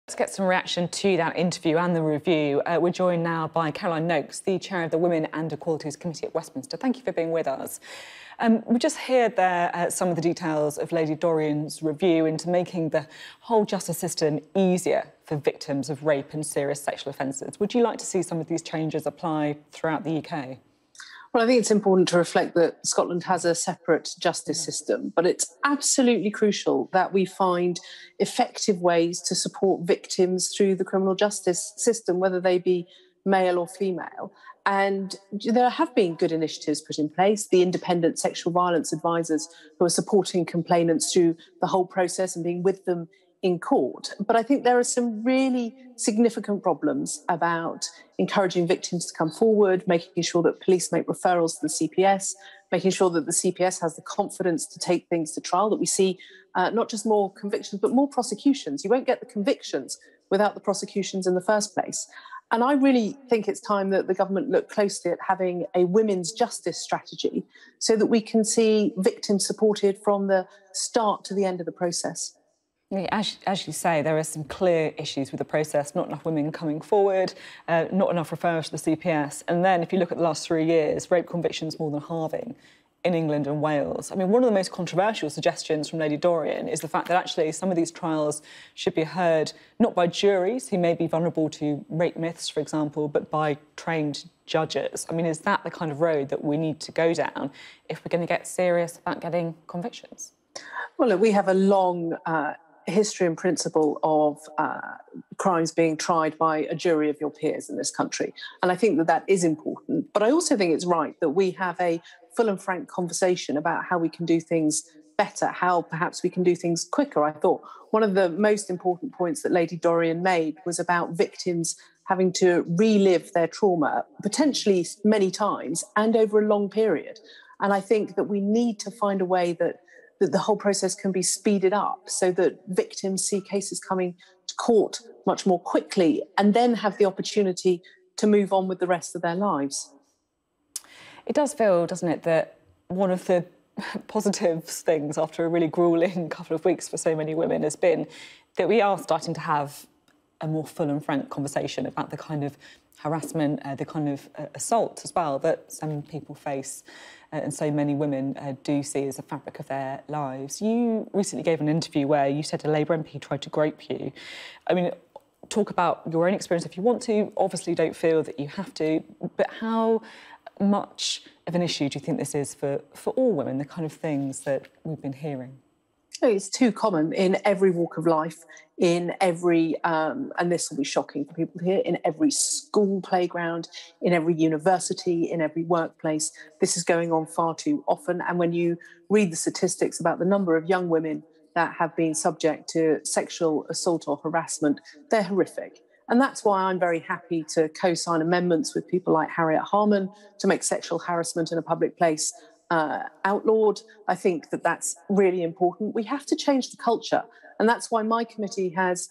Let's get some reaction to that interview and the review. We're joined now by Caroline Nokes, the chair of the Women and Equalities Committee at Westminster. Thank you for being with us. We just heard there some of the details of Lady Dorian's review into making the whole justice system easier for victims of rape and serious sexual offences. Would you like to see some of these changes apply throughout the UK? Well, I think it's important to reflect that Scotland has a separate justice system, but it's absolutely crucial that we find effective ways to support victims through the criminal justice system, whether they be male or female. And there have been good initiatives put in place, the independent sexual violence advisors who are supporting complainants through the whole process and being with them in court. But I think there are some really significant problems about encouraging victims to come forward, making sure that police make referrals to the CPS, making sure that the CPS has the confidence to take things to trial, that we see not just more convictions, but more prosecutions. You won't get the convictions without the prosecutions in the first place. And I really think it's time that the government look closely at having a women's justice strategy so that we can see victims supported from the start to the end of the process. As you say, there are some clear issues with the process, not enough women coming forward, not enough referrals to the CPS. And then if you look at the last 3 years, rape convictions more than halving in England and Wales. I mean, one of the most controversial suggestions from Lady Dorian is the fact that actually some of these trials should be heard not by juries who may be vulnerable to rape myths, for example, but by trained judges. I mean, is that the kind of road that we need to go down if we're going to get serious about getting convictions? Well, look, we have a long history and principle of crimes being tried by a jury of your peers in this country. And I think that that is important. But I also think it's right that we have a full and frank conversation about how we can do things better, how perhaps we can do things quicker. I thought one of the most important points that Lady Dorian made was about victims having to relive their trauma, potentially many times and over a long period. And I think that we need to find a way that the whole process can be speeded up so that victims see cases coming to court much more quickly and then have the opportunity to move on with the rest of their lives. It does feel, doesn't it, that one of the positive things after a really gruelling couple of weeks for so many women has been that we are starting to have a more full and frank conversation about the kind of harassment, the kind of assault as well that some people face and so many women do see as a fabric of their lives. You recently gave an interview where you said a Labour MP tried to grope you. I mean, talk about your own experience if you want to. Obviously, don't feel that you have to. But how much of an issue do you think this is for all women, the kind of things that we've been hearing? It's too common in every walk of life, in every, and this will be shocking for people to hear, in every school playground, in every university, in every workplace. This is going on far too often. And when you read the statistics about the number of young women that have been subject to sexual assault or harassment, they're horrific. And that's why I'm very happy to co-sign amendments with people like Harriet Harman to make sexual harassment in a public place outlawed. I think that that's really important. We have to change the culture. And that's why my committee has,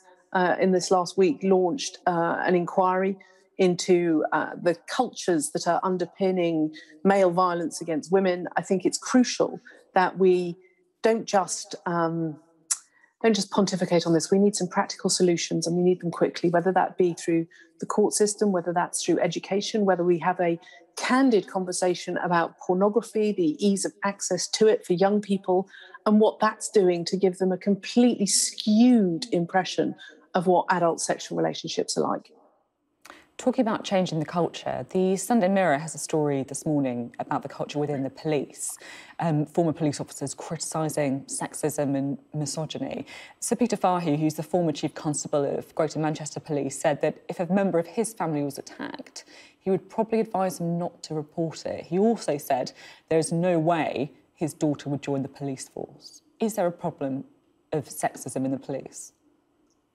in this last week, launched an inquiry into the cultures that are underpinning male violence against women. I think it's crucial that we don't just pontificate on this. We need some practical solutions and we need them quickly, whether that be through the court system, whether that's through education, whether we have a candid conversation about pornography, the ease of access to it for young people, and what that's doing to give them a completely skewed impression of what adult sexual relationships are like. Talking about changing the culture, the Sunday Mirror has a story this morning about the culture within the police, former police officers criticising sexism and misogyny. Sir Peter Fahey, who's the former Chief Constable of Greater Manchester Police, said that if a member of his family was attacked, he would probably advise them not to report it. He also said there's no way his daughter would join the police force. Is there a problem of sexism in the police?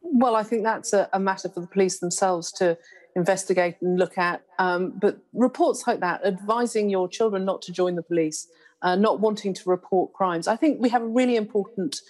Well, I think that's a matter for the police themselves to investigate and look at. But reports like that, advising your children not to join the police, not wanting to report crimes, I think we have a really important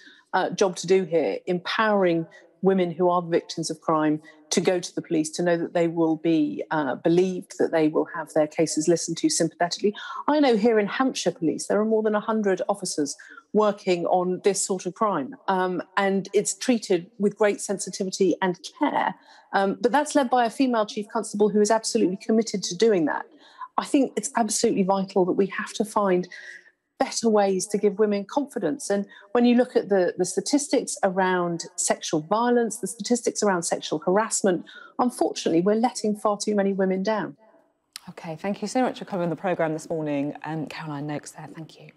job to do here, empowering women who are victims of crime to go to the police, to know that they will be believed, that they will have their cases listened to sympathetically. I know here in Hampshire Police, there are more than 100 officers working on this sort of crime, and it's treated with great sensitivity and care. But that's led by a female chief constable who is absolutely committed to doing that. I think it's absolutely vital that we have to find better ways to give women confidence. And when you look at the statistics around sexual violence, the statistics around sexual harassment, unfortunately, we're letting far too many women down. OK, thank you so much for coming on the programme this morning. Caroline Nokes there, thank you.